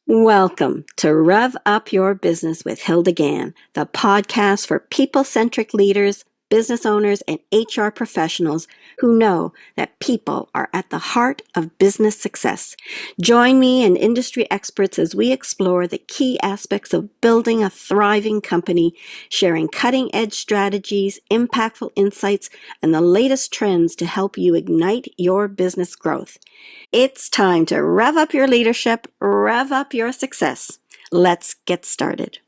Welcome to Rev Up Your Business with Hilda Gann, the podcast for people-centric leaders, business owners, and HR professionals who know that people are at the heart of business success. Join me and industry experts as we explore the key aspects of building a thriving company, sharing cutting-edge strategies, impactful insights, and the latest trends to help you ignite your business growth. It's time to rev up your leadership, rev up your success. Let's get started.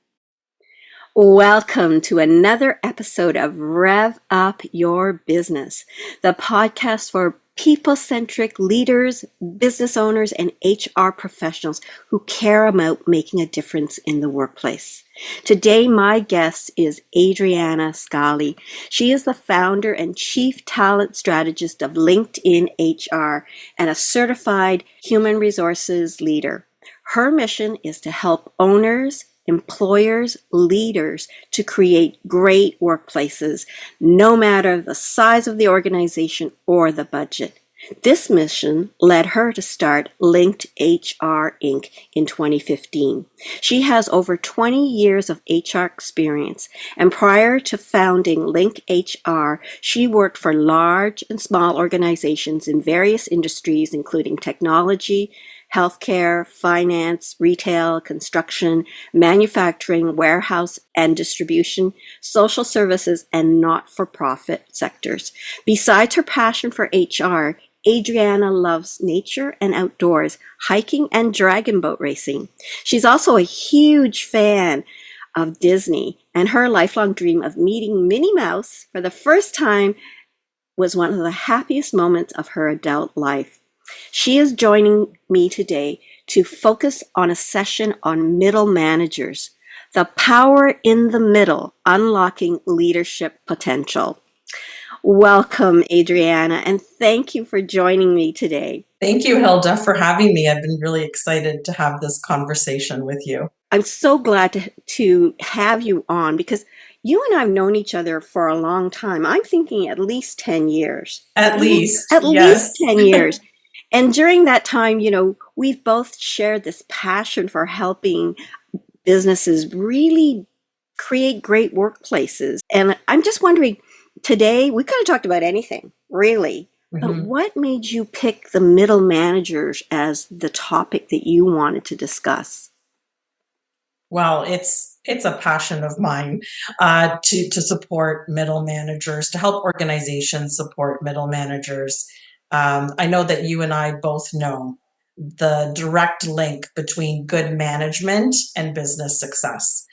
Welcome to another episode of Rev Up Your Business, the podcast for people-centric leaders, business owners, and HR professionals who care about making a difference in the workplace. Today, my guest is Adriana Scali. She is the founder and chief talent strategist of LinkedIn HR and a certified human resources leader. Her mission is to help owners, employers, leaders to create great workplaces, no matter the size of the organization or the budget. This mission led her to start LinkHR Inc. in 2015. She has over 20 years of HR experience, and prior to founding LinkHR, she worked for large and small organizations in various industries, including technology, healthcare, finance, retail, construction, manufacturing, warehouse and distribution, social services, and not-for-profit sectors. Besides her passion for HR, Adriana loves nature and outdoors, hiking and dragon boat racing. She's also a huge fan of Disney, and her lifelong dream of meeting Minnie Mouse for the first time was one of the happiest moments of her adult life. She is joining me today to focus on a session on middle managers, the power in the middle, unlocking leadership potential. Welcome, Adriana, and thank you for joining me today. Thank you, Hilda, for having me. I've been really excited to have this conversation with you. I'm so glad to have you on because you and I have known each other for a long time. I'm thinking at least 10 years. At least, least 10 years. And during that time, we've both shared this passion for helping businesses really create great workplaces. And I'm just wondering, today, we could have talked about anything, really. But what made you pick the middle managers as the topic that you wanted to discuss? Well, it's a passion of mine to support middle managers, to help organizations support middle managers. I know that you and I both know the direct link between good management and business success.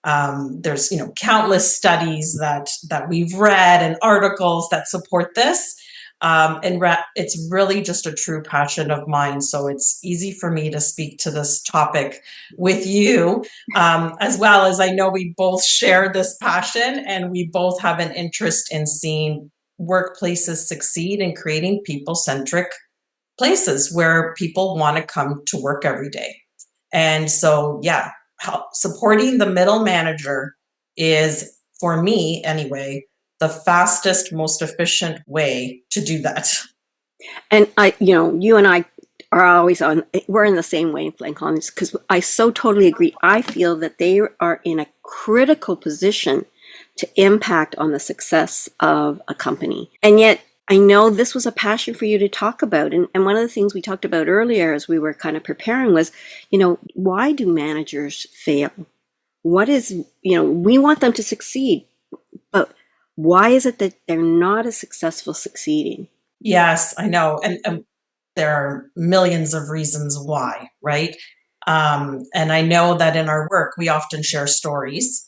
There's countless studies that we've read and articles that support this. It's really just a true passion of mine. So it's easy for me to speak to this topic with you, as well as I know we both share this passion and we both have an interest in seeing workplaces succeed in creating people-centric places where people want to come to work every day. And so, supporting the middle manager is, for me anyway, the fastest, most efficient way to do that. And you and I are always we're in the same wavelength on this because I so totally agree. I feel that they are in a critical position to impact on the success of a company. And yet, I know this was a passion for you to talk about. And one of the things we talked about earlier as we were kind of preparing was, why do managers fail? What is, we want them to succeed, but why is it that they're not as successful succeeding? Yes, I know. And there are millions of reasons why, right? And I know that in our work, we often share stories.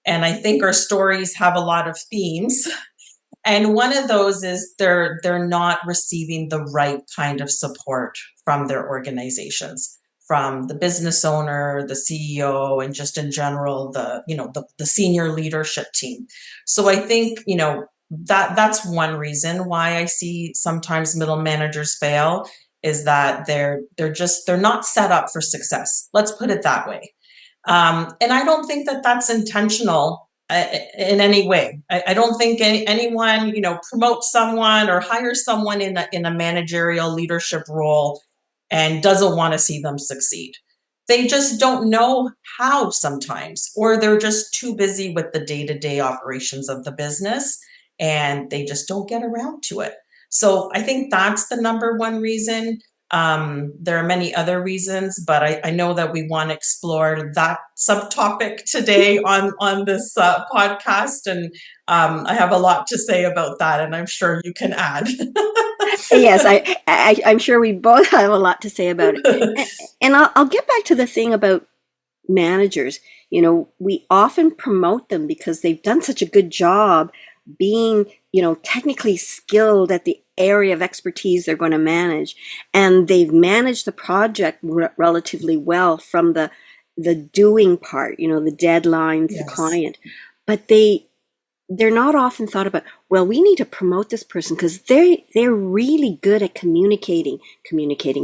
And I think our stories have a lot of themes. And one of those is they're not receiving the right kind of support from their organizations, from the business owner, the CEO, and just in general, the senior leadership team. So I think, that's one reason why I see sometimes middle managers fail, is that they're not set up for success. Let's put it that way. And I don't think that that's intentional in any way. I don't think anyone, promotes someone or hires someone in a managerial leadership role and doesn't want to see them succeed. they just don't know how sometimes, or they're just too busy with the day-to-day operations of the business and they just don't get around to it. So I think that's the number one reason. There are many other reasons, but I know that we want to explore that subtopic today on this podcast, and I have a lot to say about that, and I'm sure you can add. Yes, I'm sure we both have a lot to say about it. And I'll get back to the thing about managers. You know, we often promote them because they've done such a good job being, you know, technically skilled at the area of expertise they're going to manage, and they've managed the project relatively well from the doing part, you know, the deadlines, the Yes. client. But they're not often thought about, well, we need to promote this person because they're really good at communicating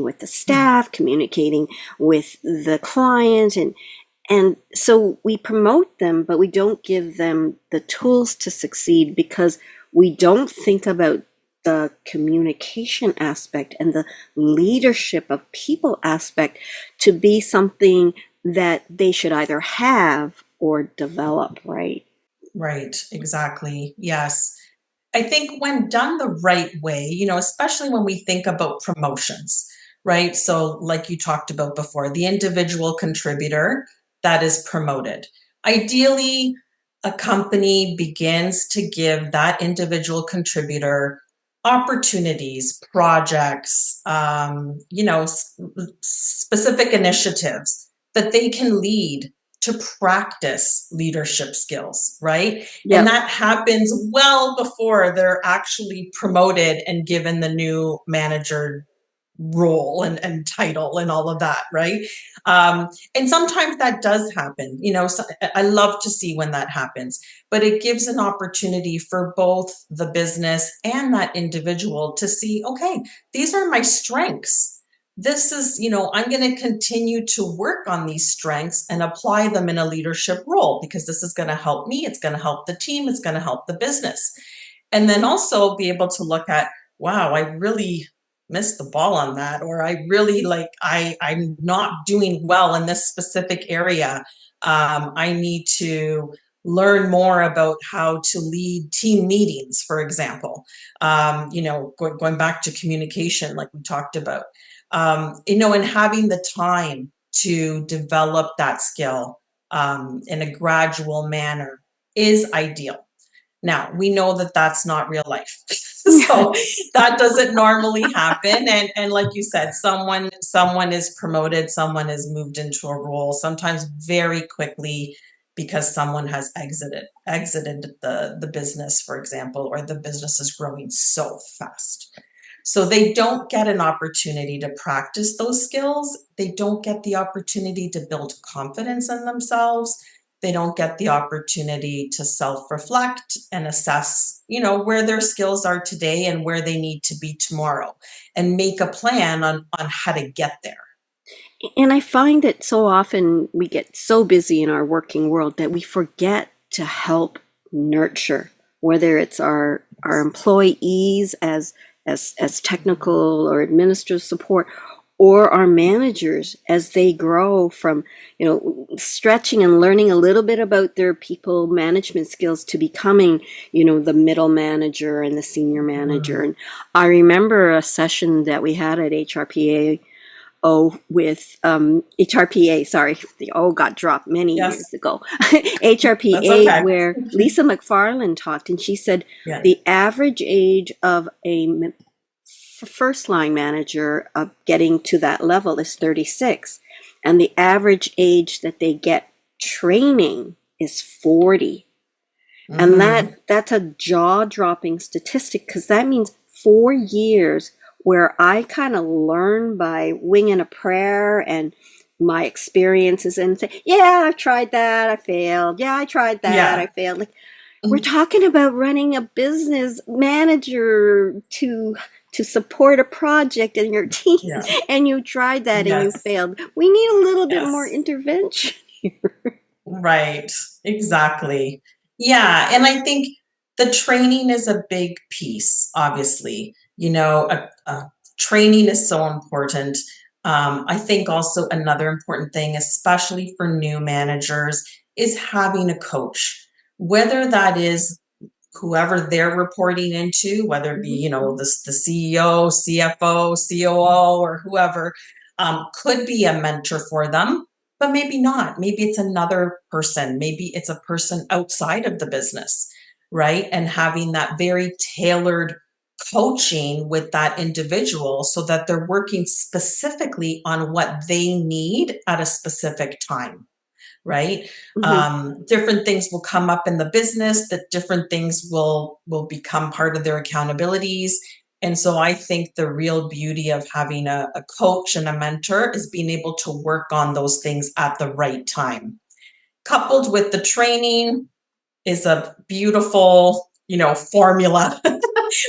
with the staff, communicating with the client, and so we promote them, but we don't give them the tools to succeed because we don't think about the communication aspect and the leadership of people aspect to be something that they should either have or develop, right? Right, exactly. Yes. I think when done the right way, especially when we think about promotions, right? So, like you talked about before, the individual contributor that is promoted. Ideally, a company begins to give that individual contributor opportunities, projects, specific initiatives that they can lead to practice leadership skills, right? And Yep. that happens well before they're actually promoted and given the new manager role and title and all of that, right? And sometimes that does happen. So I love to see when that happens, but it gives an opportunity for both the business and that individual to see, okay, these are my strengths. This is, I'm going to continue to work on these strengths and apply them in a leadership role because this is going to help me. It's going to help the team. It's going to help the business. And then also be able to look at, wow, I really missed the ball on that, or I really I'm not doing well in this specific area. I need to learn more about how to lead team meetings, for example. Going back to communication, like we talked about, and having the time to develop that skill in a gradual manner is ideal. Now, we know that that's not real life. So that doesn't normally happen. And like you said, someone is promoted, someone is moved into a role, sometimes very quickly because someone has exited the business, for example, or the business is growing so fast. So they don't get an opportunity to practice those skills. They don't get the opportunity to build confidence in themselves. They don't get the opportunity to self-reflect and assess, where their skills are today and where they need to be tomorrow and make a plan on how to get there. And I find that so often we get so busy in our working world that we forget to help nurture, whether it's our employees as technical or administrative support, or our managers as they grow from, stretching and learning a little bit about their people management skills to becoming, the middle manager and the senior manager. And I remember a session that we had at HRPA with HRPA, sorry, the O got dropped many Yes. years ago. HRPA, Okay. where Lisa McFarland talked, and she said the average age of a first line manager of getting to that level is 36, and the average age that they get training is 40. And that's a jaw-dropping statistic because that means 4 years where I kind of learn by winging a prayer and my experiences and say, yeah, I tried that, I failed. Yeah, I tried that, I failed. Like, we're talking about running a business manager to support a project in your team, and you tried that and you failed. We need a little bit more intervention here. Right, exactly. Yeah, and I think the training is a big piece, obviously. Training is so important. I think also another important thing, especially for new managers, is having a coach, whether that is whoever they're reporting into, whether it be, the CEO, CFO, COO, or whoever, could be a mentor for them, but maybe not. Maybe it's another person. Maybe it's a person outside of the business, right? And having that very tailored coaching with that individual so that they're working specifically on what they need at a specific time, right? Different things will come up in the business, that different things will become part of their accountabilities. And so I think the real beauty of having a coach and a mentor is being able to work on those things at the right time. Coupled with the training is a beautiful, formula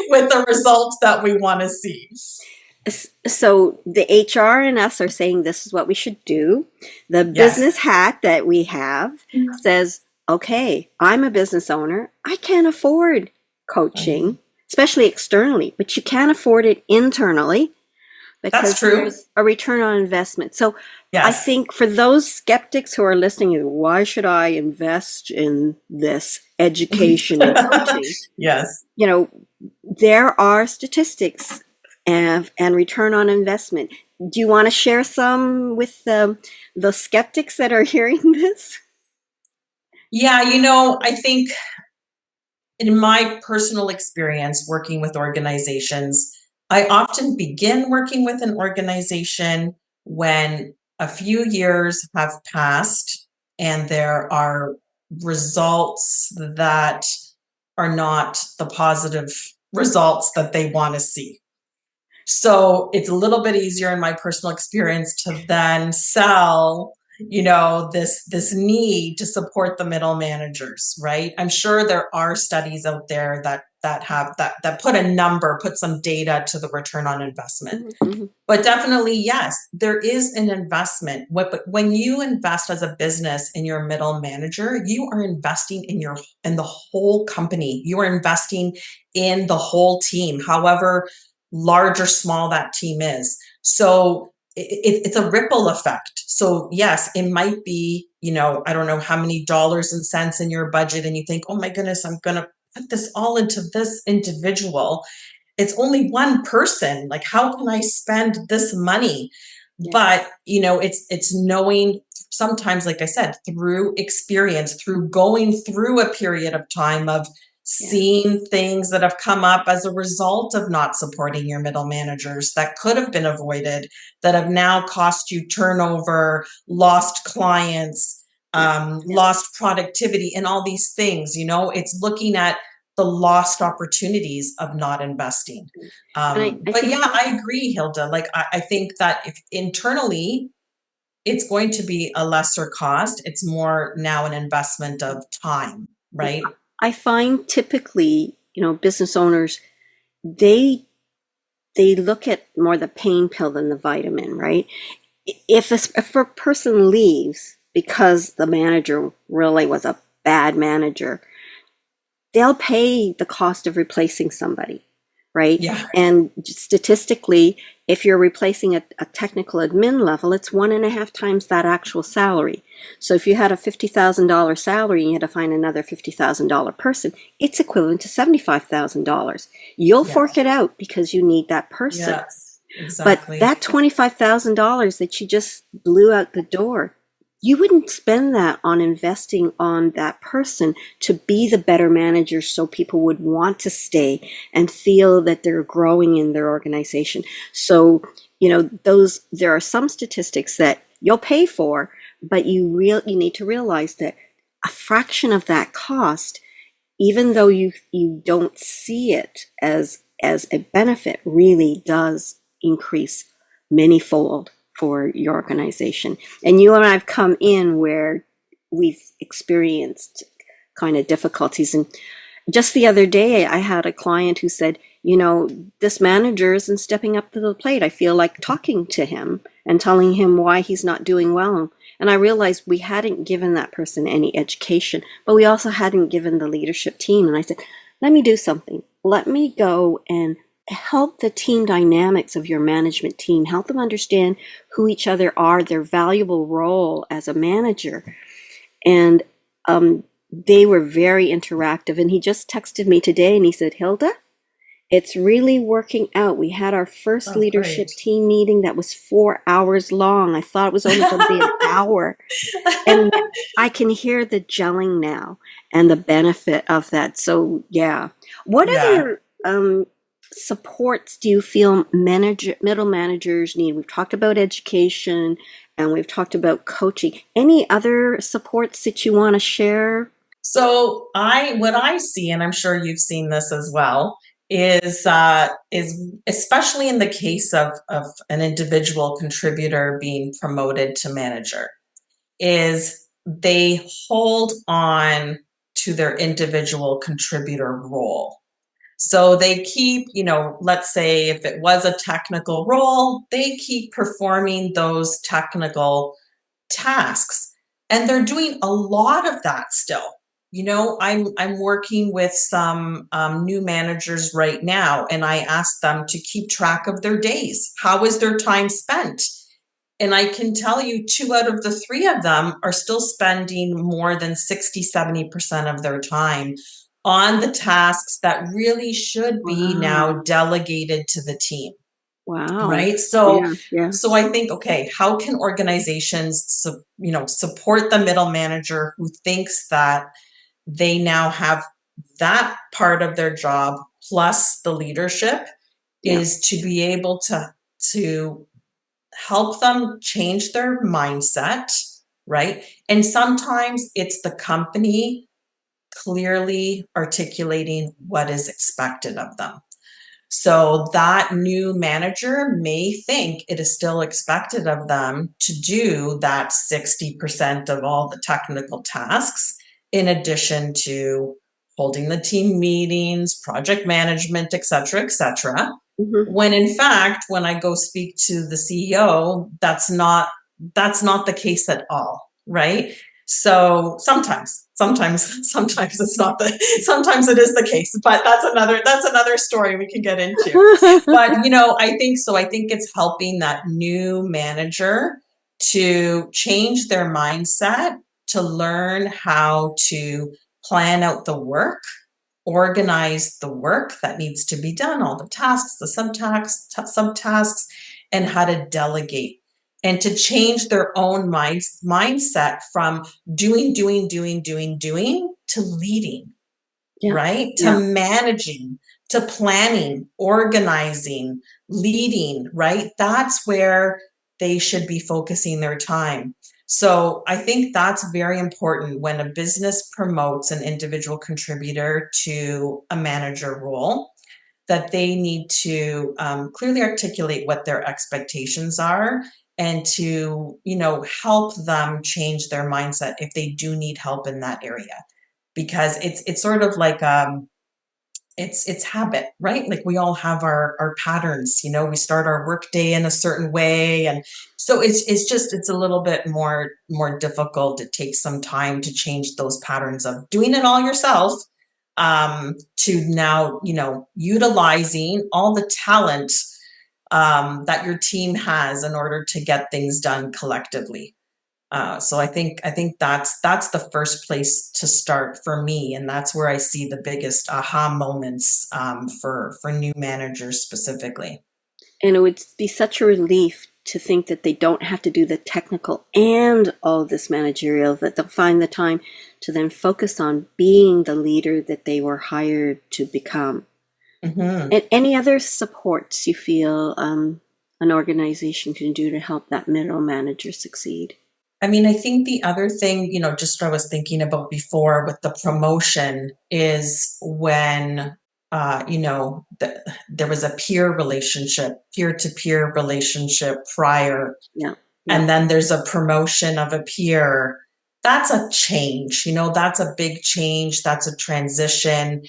with the results that we want to see. So the HR and us are saying this is what we should do. The Yes. business hat that we have says, okay, I'm a business owner. I can't afford coaching, especially externally, but you can afford it internally because That's true. there's a return on investment. So Yes. I think for those skeptics who are listening, why should I invest in this education and coaching? Yes. There are statistics and return on investment. Do you want to share some with the skeptics that are hearing this? Yeah, I think in my personal experience working with organizations, I often begin working with an organization when a few years have passed and there are results that are not the positive results that they want to see. So it's a little bit easier in my personal experience to then sell, this need to support the middle managers, right? I'm sure there are studies out there that have that put some data to the return on investment. Mm-hmm. But definitely, yes, there is an investment. But when you invest as a business in your middle manager, you are investing in the whole company. You are investing in the whole team, however large or small that team is. So it's a ripple effect. So yes, it might be, I don't know how many dollars and cents in your budget, and you think, oh my goodness, I'm going to put this all into this individual. It's only one person. Like, how can I spend this money? Yeah. But, it's knowing sometimes, like I said, through experience, through going through a period of time of seeing things that have come up as a result of not supporting your middle managers that could have been avoided, that have now cost you turnover, lost clients, lost productivity, and all these things. It's looking at the lost opportunities of not investing. I agree, Hilda. Like, I think that if internally, it's going to be a lesser cost. It's more now an investment of time, right? I find typically, business owners, they look at more the pain pill than the vitamin, right? If a person leaves because the manager really was a bad manager, they'll pay the cost of replacing somebody, right? Yeah. And statistically, if you're replacing a technical admin level, it's 1.5 times that actual salary. So if you had a $50,000 salary and you had to find another $50,000 person, it's equivalent to $75,000. You'll fork it out because you need that person. Yes, exactly. But that $25,000 that you just blew out the door, you wouldn't spend that on investing on that person to be the better manager so people would want to stay and feel that they're growing in their organization. So, there are some statistics that you'll pay for, but you need to realize that a fraction of that cost, even though you don't see it as a benefit, really does increase manyfold for your organization. And you and I have come in where we've experienced kind of difficulties. And just the other day, I had a client who said, this manager isn't stepping up to the plate. I feel like talking to him and telling him why he's not doing well. And I realized we hadn't given that person any education, but we also hadn't given the leadership team. And I said, let me do something. Let me go and help the team dynamics of your management team, help them understand who each other are, their valuable role as a manager. And they were very interactive. And he just texted me today and he said, Hilda, it's really working out. We had our first Oh, great. leadership team meeting that was 4 hours long. I thought it was only going to be an hour. And I can hear the gelling now and the benefit of that. So, yeah. What Yeah. other supports do you feel middle managers need? We've talked about education and we've talked about coaching. Any other supports that you want to share? So what I see, and I'm sure you've seen this as well, is especially in the case of an individual contributor being promoted to manager, is they hold on to their individual contributor role. So they keep, let's say if it was a technical role, they keep performing those technical tasks. And they're doing a lot of that still. I'm working with some new managers right now, and I ask them to keep track of their days. How is their time spent? And I can tell you 2 out of the 3 of them are still spending more than 60-70% of their time on the tasks that really should be now Wow. delegated to the team. Wow. Right. So, Yeah, yeah, so I think, okay, how can organizations, support the middle manager who thinks that they now have that part of their job plus the leadership, yeah. is to be able to help them change their mindset, right? And sometimes it's the company clearly articulating what is expected of them. So that new manager may think it is still expected of them to do that 60% of all the technical tasks, in addition to holding the team meetings, project management, et cetera, et cetera. Hmm. When in fact, when I go speak to the CEO, that's not the case at all, right? So sometimes it's not sometimes it is the case, but that's another story we can get into. But I think so. I think it's helping that new manager to change their mindset, to learn how to plan out the work, organize the work that needs to be done, all the tasks, the subtasks, and how to delegate, and to change their own mindset from doing to leading, Yeah, right? To yeah. managing, to planning, organizing, leading, right? That's where they should be focusing their time. So I think that's very important when a business promotes an individual contributor to a manager role, that they need to clearly articulate what their expectations are, and to help them change their mindset if they do need help in that area, because it's sort of like it's habit, right? Like we all have our patterns. We start our workday in a certain way, and so it's a little bit more difficult. It takes some time to change those patterns of doing it all yourself, to now utilizing all the talent that your team has in order to get things done collectively. So I think that's the first place to start for me, and that's where I see the biggest aha moments, for new managers specifically. And it would be such a relief to think that they don't have to do the technical and all this managerial, that they'll find the time to then focus on being the leader that they were hired to become. Hmm. And any other supports you feel an organization can do to help that middle manager succeed? I mean, I think the other thing, just what I was thinking about before with the promotion, is when, there was a peer-to-peer relationship prior, Yeah, yeah, and then there's a promotion of a peer. That's a change. That's a big change. That's a transition.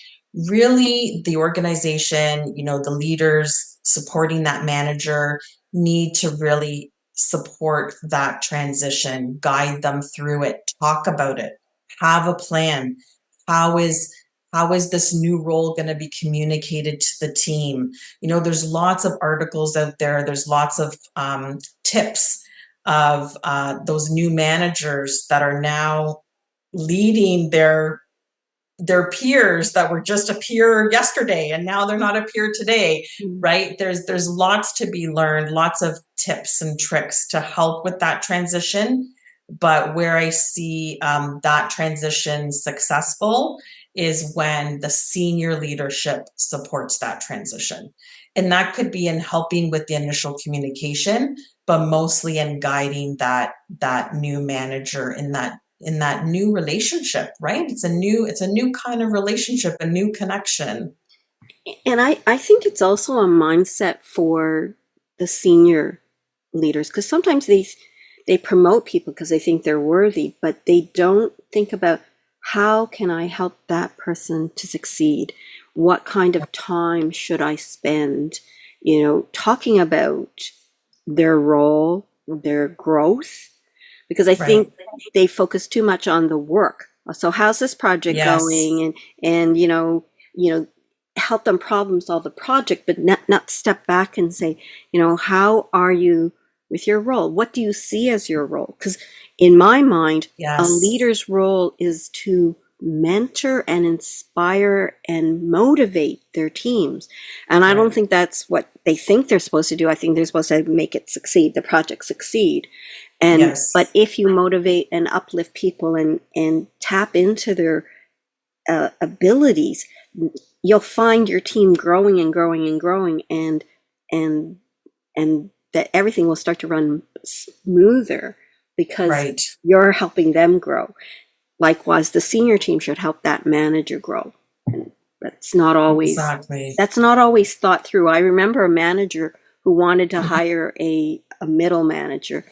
Really, the organization, the leaders supporting that manager need to really support that transition, guide them through it, talk about it, have a plan. How is How is this new role going to be communicated to the team? There's lots of articles out there. There's lots of tips of those new managers that are now leading their peers that were just a peer yesterday and now they're not a peer today, right? There's lots to be learned, lots of tips and tricks to help with that transition. But where I see that transition successful is when the senior leadership supports that transition. And that could be in helping with the initial communication, but mostly in guiding that new manager in that new relationship, right? It's a new kind of relationship, a new connection. And I think it's also a mindset for the senior leaders, because sometimes they promote people because they think they're worthy, but they don't think about how can I help that person to succeed? What kind of time should I spend, talking about their role, their growth? Because I think they focus too much on the work. So how's this project going? And help them problem solve the project, but not step back and say, how are you with your role? What do you see as your role? Because in my mind, a leader's role is to mentor and inspire and motivate their teams. And I don't think that's what they think they're supposed to do. I think they're supposed to make it succeed, the project succeed. And but if you motivate and uplift people and tap into their abilities, you'll find your team growing and growing and growing, and that everything will start to run smoother because you're helping them grow. Likewise, the senior team should help that manager grow. And that's not always thought through. I remember a manager who wanted to hire a middle manager.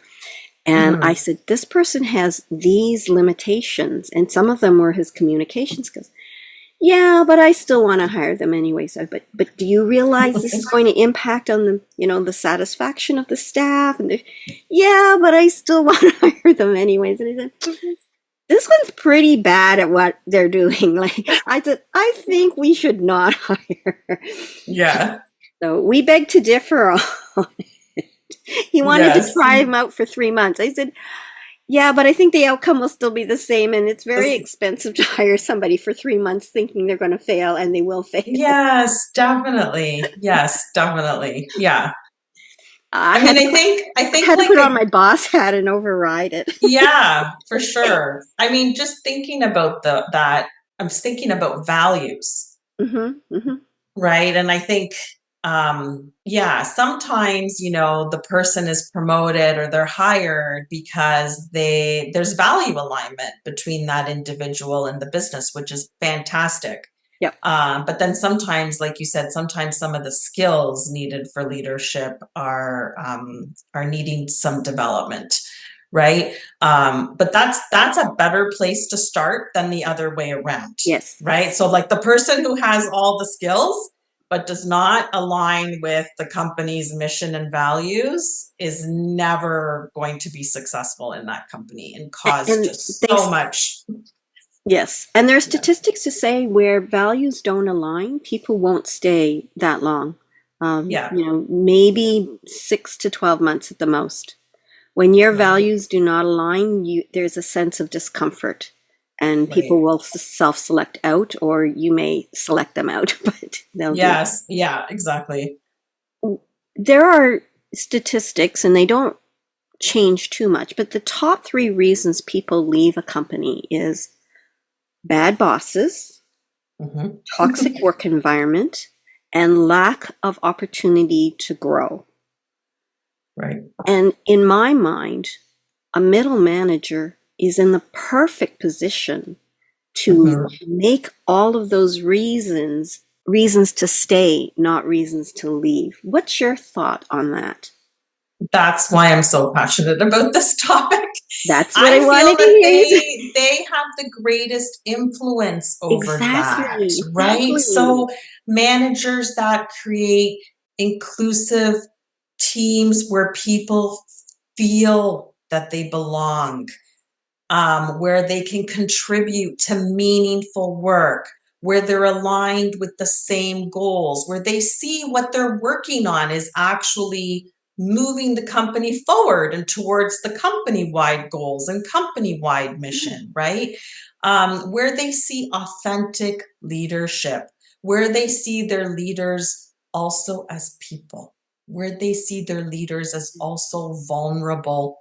And I said, this person has these limitations. And some of them were his communication skills. Yeah, but I still want to hire them anyway. So, but do you realize this is going to impact on the satisfaction of the staff? And yeah, but I still want to hire them anyways. And I said, this one's pretty bad at what they're doing. Like I said, I think we should not hire. Yeah. So we beg to differ on it. He wanted to try him out for 3 months. I said, yeah, but I think the outcome will still be the same, and it's very expensive to hire somebody for 3 months thinking they're going to fail, and they will fail. Yes, definitely. Yes, definitely. Yeah. I think I had to put on my boss hat and override it. Yeah, for sure. I mean, just thinking about that, I'm thinking about values, right? And I think, sometimes, the person is promoted or they're hired because there's value alignment between that individual and the business, which is fantastic. Yep. But then sometimes, like you said, sometimes some of the skills needed for leadership are needing some development, right? But that's a better place to start than the other way around. Yes. Right. So like the person who has all the skills but does not align with the company's mission and values is never going to be successful in that company and cause just so much. Yes. And there are statistics to say where values don't align, people won't stay that long. Maybe 6 to 12 months at the most. When your values do not align, there's a sense of discomfort, and people will self-select out, or you may select them out, but they'll yeah, exactly. There are statistics, and they don't change too much, but the top 3 reasons people leave a company is bad bosses, toxic work environment, and lack of opportunity to grow. Right. And in my mind, a middle manager is in the perfect position to make all of those reasons to stay, not reasons to leave. What's your thought on that? That's why I'm so passionate about this topic. That's what I wanted to hear. They have the greatest influence over that, right? So managers that create inclusive teams where people feel that they belong, where they can contribute to meaningful work, where they're aligned with the same goals, where they see what they're working on is actually moving the company forward and towards the company-wide goals and company-wide mission, right? Where they see authentic leadership, where they see their leaders also as people, where they see their leaders as also vulnerable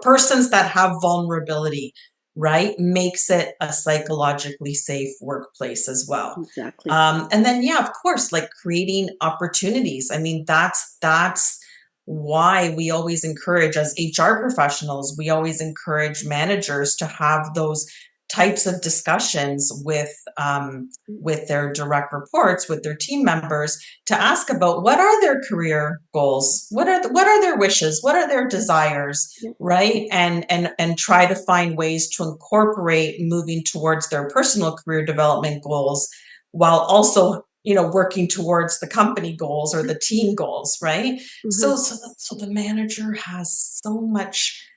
persons that have vulnerability, right? Makes it a psychologically safe workplace as well. Exactly. And then, yeah, of course, like creating opportunities. I mean, that's why we always encourage, as HR professionals, we always encourage managers to have those types of discussions with their direct reports, with their team members, to ask about what are their career goals, what are their wishes, what are their desires, right? And try to find ways to incorporate moving towards their personal career development goals while also, working towards the company goals or the team goals, right? Mm-hmm. So the manager has so much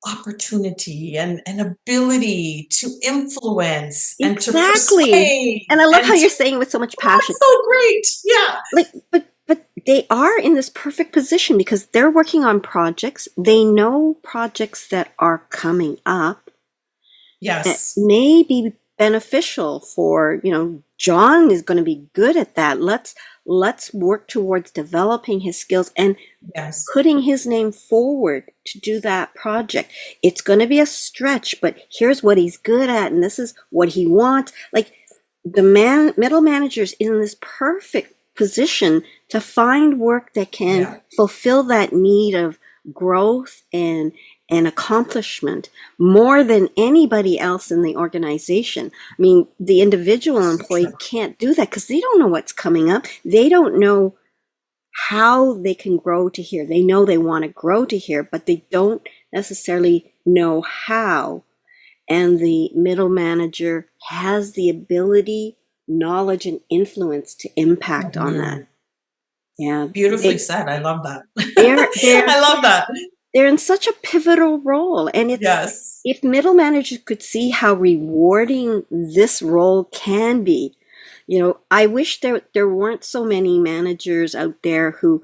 opportunity and ability to influence and to persuade. And I love how you're saying with so much passion. That's so great. Yeah. But they are in this perfect position because they're working on projects. They know projects that are coming up. Yes. That may be beneficial for, John is going to be good at that. Let's work towards developing his skills and putting his name forward to do that project. It's going to be a stretch, but here's what he's good at, and this is what he wants. Like the middle manager's in this perfect position to find work that can fulfill that need of growth and accomplishment more than anybody else in the organization. I mean, the individual employee can't do that because they don't know what's coming up. They don't know how they can grow to here. They know they want to grow to here, but they don't necessarily know how. And the middle manager has the ability, knowledge, and influence to impact on that. Yeah. Beautifully said. I love that. I love that. They're in such a pivotal role. And it's if middle managers could see how rewarding this role can be, I wish there weren't so many managers out there who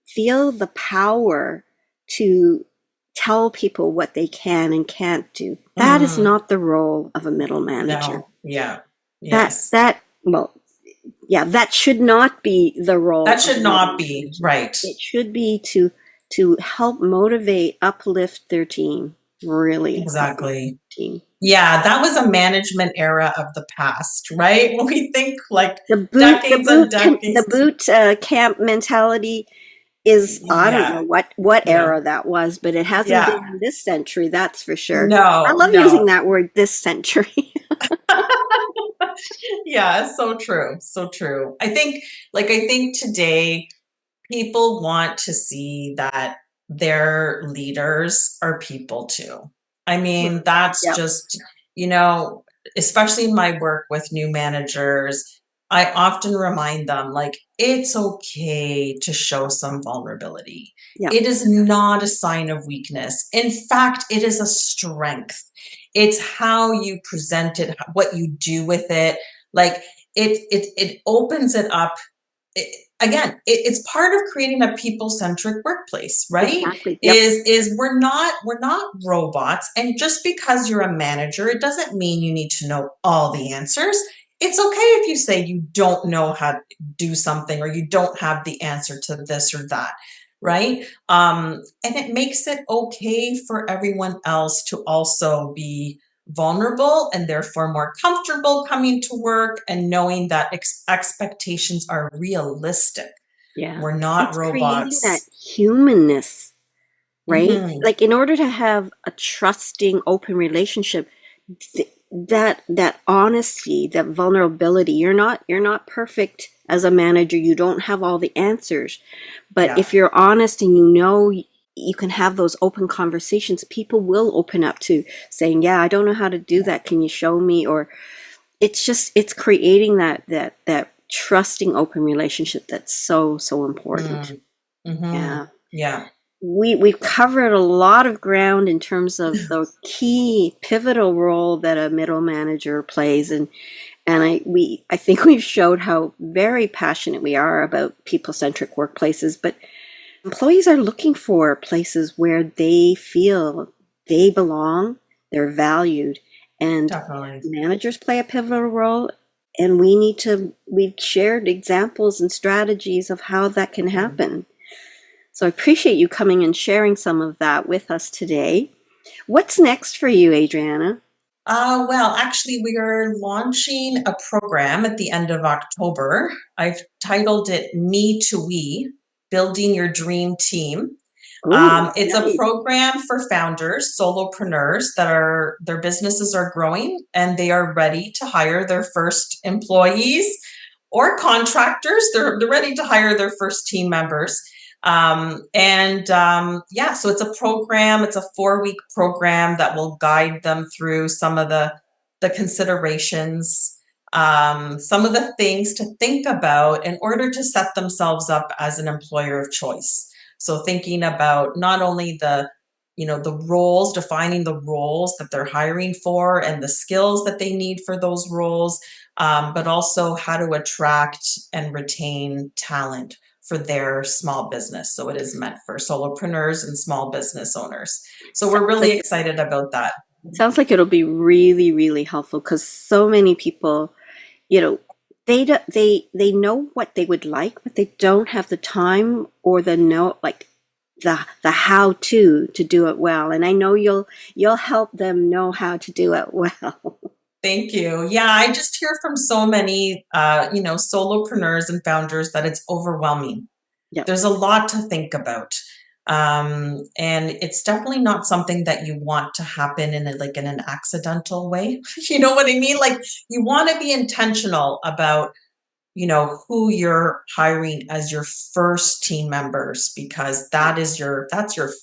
feel the power to tell people what they can and can't do. That is not the role of a middle manager. No. Yeah. Yes. That should not be the role. That should not be, right. It should be to help motivate, uplift their team. Really. Exactly. Team. Yeah, that was a management era of the past, right? When we think like decades and decades. The boot camp mentality is, I don't know what era that was, but it hasn't been in this century, that's for sure. No. I love using that word, this century. Yeah, so true. So true. I think today people want to see that their leaders are people too. I mean, that's just, especially in my work with new managers, I often remind them, like, it's okay to show some vulnerability. It is not a sign of weakness. In fact, it is a strength. It's how you present it, what you do with it. Like it opens it up. It's part of creating a people-centric workplace, right? Exactly. Is we're not robots, and just because you're a manager, it doesn't mean you need to know all the answers. It's okay if you say you don't know how to do something or you don't have the answer to this or that, right? And it makes it okay for everyone else to also be vulnerable and therefore more comfortable coming to work and knowing that expectations are realistic. Yeah. We're not robots. Creating that humanness, right? Mm-hmm. Like in order to have a trusting, open relationship, that honesty, that vulnerability, you're not perfect as a manager. You don't have all the answers, but if you're honest and you can have those open conversations, people will open up to saying, I don't know how to do that. Can you show me? Or it's creating that trusting open relationship that's so important. Mm-hmm. Yeah. We've covered a lot of ground in terms of the key pivotal role that a middle manager plays, and And I think we've showed how very passionate we are about people-centric workplaces, but employees are looking for places where they feel they belong, they're valued, and Definitely. managers play a pivotal role. And we've shared examples and strategies of how that can happen. So I appreciate you coming and sharing some of that with us today. What's next for you, Adriana? Well, actually, we are launching a program at the end of October. I've titled it Me to We, Building Your Dream Team. Oh, It's a nice. program for founders, solopreneurs their businesses are growing and they are ready to hire their first employees or contractors. They're ready to hire their first team members. Yeah, so it's a program, it's a 4-week program that will guide them through some of the considerations, some of the things to think about in order to set themselves up as an employer of choice. So thinking about not only the roles, defining the roles that they're hiring for and the skills that they need for those roles, but also how to attract and retain talent for their small business. So it is meant for solopreneurs and small business owners. So we're Sounds really like excited about that. sounds like it'll be really, really helpful because so many people, you know, they know what they would like, but they don't have the time or the know like the how to do it well. And I know you'll help them know how to do it well. Thank you. Yeah, I just hear from so many, solopreneurs and founders that it's overwhelming. Yep, There's a lot to think about. And it's definitely not something that you want to happen in an accidental way. You know what I mean? Like you want to be intentional about, who you're hiring as your first team members, because that's your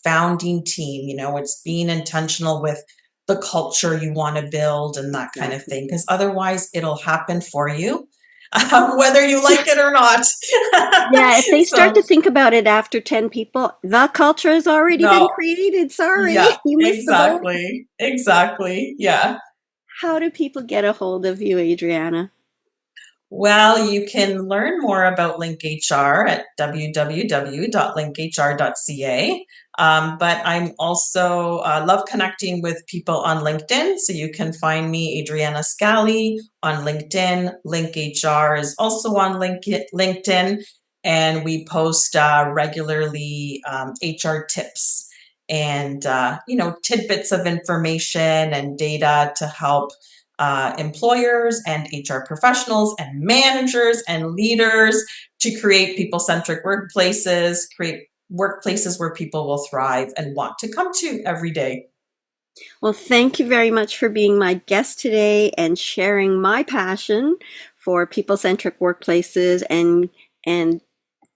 founding team. It's being intentional with the culture you want to build and that kind of exactly. thing, because otherwise it'll happen for you, whether you like it or not. Yeah, if they start So to think about it after 10 people, the culture has already been no, created. Sorry, yeah, you missed the boat. exactly, yeah. How do people get a hold of you, Adriana? Well, you can learn more about LinkHR at www.linkhr.ca. But I'm also love connecting with people on LinkedIn. So you can find me, Adriana Scali, on LinkedIn. LinkHR is also on LinkedIn. And we post regularly HR tips and, tidbits of information and data to help employers and HR professionals and managers and leaders to create people-centric workplaces, create workplaces where people will thrive and want to come to every day. Well, thank you very much for being my guest today and sharing my passion for people-centric workplaces and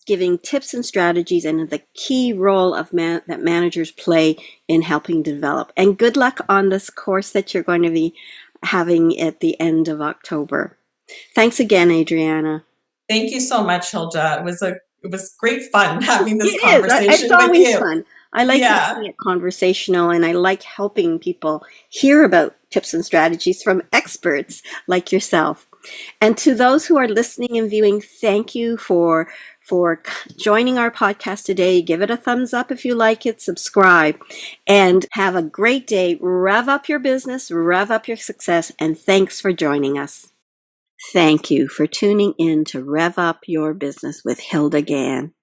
giving tips and strategies and the key role of that managers play in helping develop. And good luck on this course that you're going to be having at the end of October. Thanks again, Adriana. Thank you so much, Hilda. It was great fun having this It is. It's conversation with always you. fun. I like Yeah. making it conversational and I like helping people hear about tips and strategies from experts like yourself. And to those who are listening and viewing, thank you for joining our podcast today. Give it a thumbs up if you like it, subscribe, and have a great day. Rev up your business, rev up your success, and thanks for joining us. Thank you for tuning in to Rev Up Your Business with Hilda Gann.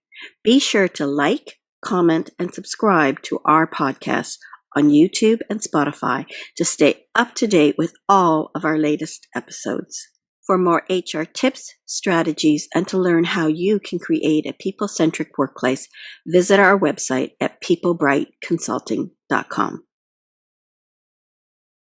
Be sure to like, comment, and subscribe to our podcast on YouTube and Spotify to stay up to date with all of our latest episodes. For more HR tips, strategies, and to learn how you can create a people-centric workplace, visit our website at peoplebrightconsulting.com.